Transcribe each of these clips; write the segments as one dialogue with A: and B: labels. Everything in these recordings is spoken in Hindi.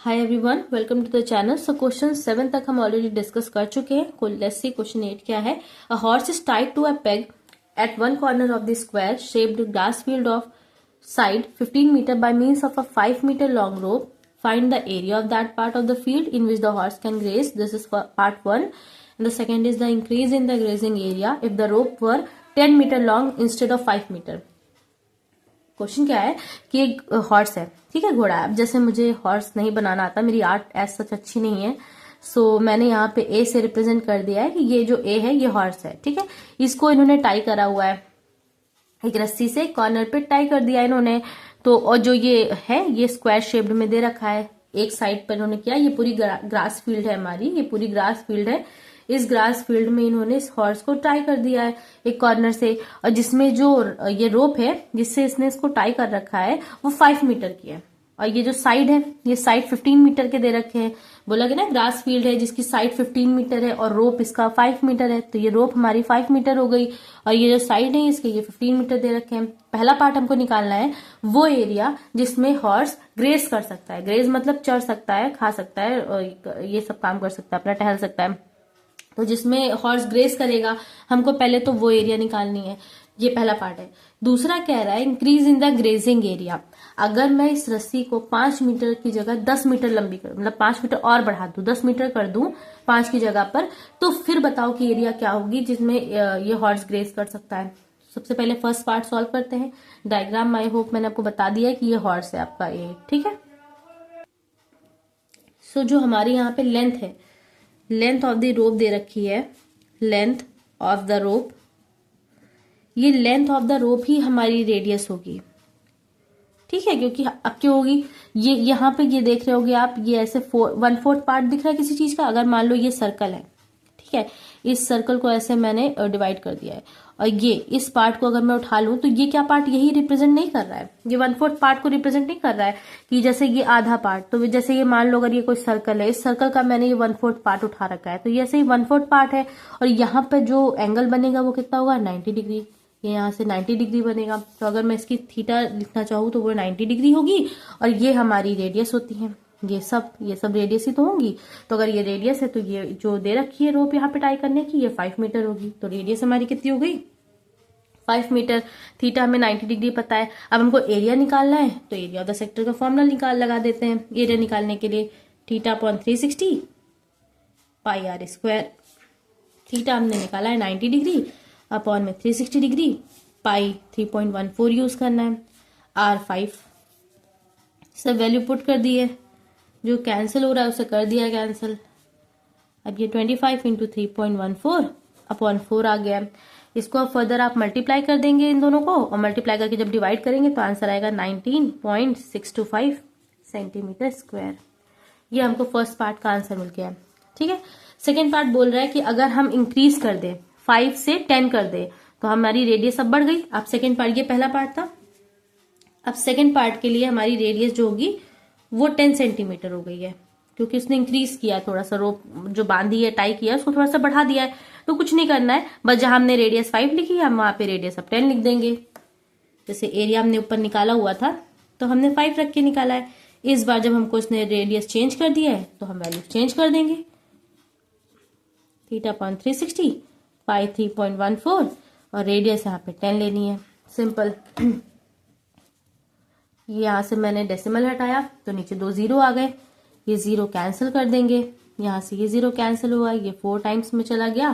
A: Hi everyone, welcome to the channel. So question 7 तक हम ऑलरेडी डिस्कस कर चुके हैं। लेट्स सी क्वेश्चन 8 क्या है। A horse is tied to a peg at one corner of the square shaped grass field of side 15 metre by means of a 5 meter long rope. Find the area of that part of the field in which the horse can graze. This is for part 1. And the second is the increase in the grazing area if the rope were 10 meter long instead of 5 meter. Question क्या है कि एक हॉर्स है, ठीक है, घोड़ा है। अब जैसे मुझे हॉर्स नहीं बनाना आता, मेरी आर्ट एज सच अच्छी नहीं है, सो मैंने यहाँ पे ए से रिप्रेजेंट कर दिया है कि ये जो ए है ये हॉर्स है, ठीक है। इसको इन्होंने टाई करा हुआ है एक रस्सी से, कॉर्नर पे टाई कर दिया इन्होंने। तो और जो ये है ये स्क्वायर शेप्ड में दे रखा है। एक साइड पर इन्होंने किया, ये पूरी ग्रास फील्ड है हमारी, ये पूरी ग्रास फील्ड है। इस ग्रास फील्ड में इन्होंने इस हॉर्स को टाई कर दिया है एक कॉर्नर से, और जिसमें जो ये रोप है जिससे इसने इसको टाई कर रखा है वो 5 मीटर की है। और ये जो साइड है ये साइड 15 मीटर के दे रखे हैं। बोला गया ना ग्रास फील्ड है जिसकी साइड 15 मीटर है और रोप इसका 5 मीटर है, तो ये रोप हमारी 5 मीटर हो गई। और ये जो साइड है इसके ये 15 मीटर दे रखे हैं। पहला पार्ट हमको निकालना है वो एरिया जिसमें हॉर्स ग्रेज कर सकता है। ग्रेज मतलब चढ़ सकता है, खा सकता है, और ये सब काम कर सकता है, अपना टहल सकता है। तो जिसमें हॉर्स ग्रेज करेगा हमको पहले तो वो एरिया निकालनी है। ये पहला पार्ट है। दूसरा कह रहा है increase in the grazing area. अगर मैं इस रस्सी को 5 मीटर की जगह 10 मीटर लंबी कर, मतलब 5 मीटर और बढ़ा दूं, 10 मीटर कर दूं 5 की जगह पर, तो फिर बताओ कि एरिया क्या होगी जिसमें ये हॉर्स ग्रेज कर सकता है। सबसे पहले फर्स्ट पार्ट सॉल्व करते हैं। डायग्राम आई होप मैंने आपको बता दिया है कि ये हॉर्स है आपका ये, ठीक है। सो जो हमारी यहाँ पे लेंथ है, लेंथ ऑफ द रोप दे रखी है, लेंथ ऑफ द रोप, ये लेंथ ऑफ द रोप ही हमारी रेडियस होगी, ठीक है। क्योंकि अब क्या होगी, ये यहाँ पे ये देख रहे होगे आप, ये ऐसे 1/4 पार्ट दिख रहा है किसी चीज का। अगर मान लो ये सर्कल है, ठीक है, इस सर्कल को ऐसे मैंने डिवाइड कर दिया है, और ये इस पार्ट को अगर मैं उठा लूं तो ये क्या पार्ट यही रिप्रेजेंट नहीं कर रहा है, ये 1/4 पार्ट को रिप्रेजेंट नहीं कर रहा है कि जैसे ये आधा पार्ट। तो जैसे ये मान लो अगर ये कोई सर्कल है, इस सर्कल का मैंने ये 1/4 पार्ट उठा रखा है, तो ये ऐसे ही 1/4 पार्ट है। और यहाँ पे जो एंगल बनेगा वो कितना होगा, 90 डिग्री। ये यहाँ से 90 डिग्री बनेगा। तो अगर मैं इसकी थीटा लिखना चाहूँ तो वो 90 डिग्री होगी। और ये हमारी रेडियस होती है, ये सब रेडियस ही तो होंगी। तो अगर ये रेडियस है तो ये जो दे रखी है रोप यहाँ पे टाई करने की, ये 5 मीटर होगी। तो रेडियस हमारी कितनी हो गई, 5 मीटर। थीटा हमें 90 डिग्री पता है। अब हमको एरिया निकालना है, तो एरिया ऑफ द सेक्टर का फॉर्मूला लगा देते हैं एरिया निकालने के लिए। Theta upon 360 pi r square. Theta हमने निकाला है 90 डिग्री, अपॉन में 360 डिग्री, पाई 3.14 यूज करना है, आर 5 सब वैल्यू पुट कर दी है। जो कैंसिल हो रहा है उसे कर दिया कैंसिल। अब ये 25 इंटू 3.14 अपॉन 4 आ गया। इसको अब फर्दर आप मल्टीप्लाई कर देंगे इन दोनों को, और मल्टीप्लाई करके जब डिवाइड करेंगे तो आंसर आएगा 19.625 सेंटीमीटर स्क्वायर। ये हमको फर्स्ट पार्ट का आंसर मिल गया, ठीक है। सेकेंड पार्ट बोल रहा है कि अगर हम इंक्रीज कर दें, 5 से 10 कर दे, तो हमारी रेडियस अब बढ़ गई। अब सेकेंड पार्ट, ये पहला पार्ट था, अब सेकेंड पार्ट के लिए हमारी रेडियस जो होगी वो 10 सेंटीमीटर हो गई है, क्योंकि उसने इंक्रीज किया थोड़ा सा, रोप जो बांधी है टाई किया उसको थोड़ा सा बढ़ा दिया है। तो कुछ नहीं करना है, बस जहां हमने रेडियस 5 लिखी है हम वहां पे रेडियस अब 10 लिख देंगे। जैसे एरिया हमने ऊपर निकाला हुआ था तो हमने 5 रख के निकाला है। इस बार जब हमको उसने रेडियस चेंज कर दिया है तो हम वैल्यू चेंज कर देंगे। थीटा अपॉन 360 पाई 3.14 और रेडियस यहाँ पे 10 लेनी है, सिंपल। यहाँ से मैंने डेसिमल हटाया तो नीचे 2 जीरो आ गए, ये 0 कैंसिल कर देंगे। यहाँ से ये 0 कैंसिल हुआ, ये 4 टाइम्स में चला गया,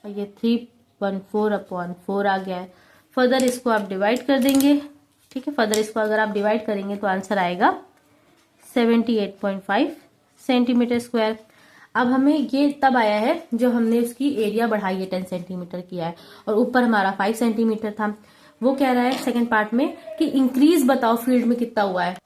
A: और ये 3.4 अपॉन 4 आ गया है। फर्दर इसको आप डिवाइड कर देंगे, ठीक है। फर्दर इसको अगर आप डिवाइड करेंगे तो आंसर आएगा 78.5 सेंटीमीटर स्क्वायर। अब हमें ये तब आया है जो हमने उसकी एरिया बढ़ाई है 10 सेंटीमीटर किया है, और ऊपर हमारा 5 सेंटीमीटर था। वो कह रहा है सेकंड पार्ट में कि इंक्रीज बताओ फील्ड में कितना हुआ है।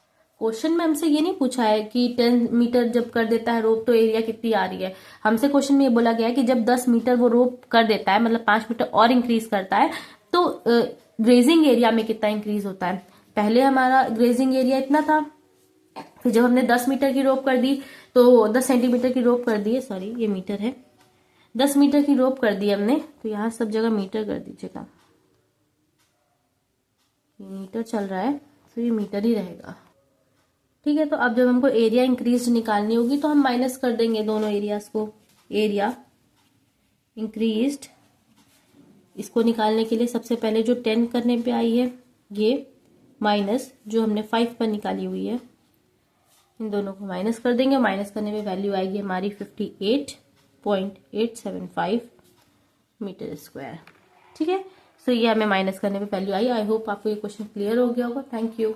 A: क्वेश्चन में हमसे ये नहीं पूछा है कि 10 मीटर जब कर देता है रोप तो एरिया कितनी आ रही है। हमसे क्वेश्चन में ये बोला गया है कि जब 10 मीटर वो रोप कर देता है, मतलब 5 मीटर और इंक्रीज करता है, तो ग्रेजिंग एरिया में कितना इंक्रीज होता है। पहले हमारा ग्रेजिंग एरिया इतना था, फिर जब हमने 10 मीटर की रोप कर दी तो 10 सेंटीमीटर की रोप कर दी है, सॉरी ये मीटर है, 10 मीटर की रोप कर दी हमने, तो यहाँ सब जगह मीटर कर दीजिएगा, ये मीटर चल रहा है तो ये मीटर ही रहेगा, ठीक है, तो अब जब हमको एरिया इंक्रीज निकालनी होगी तो हम माइनस कर देंगे दोनों एरियाज को। एरिया इंक्रीज्ड, इसको निकालने के लिए सबसे पहले जो 10 करने पे आई है ये माइनस जो हमने 5 पर निकाली हुई है, इन दोनों को माइनस कर देंगे। माइनस करने पे वैल्यू आएगी हमारी 58.875 मीटर स्क्वायर। ठीक है, सो ये हमें माइनस करने पे वैल्यू आई। आई होप आपको ये क्वेश्चन क्लियर हो गया होगा। Thank you.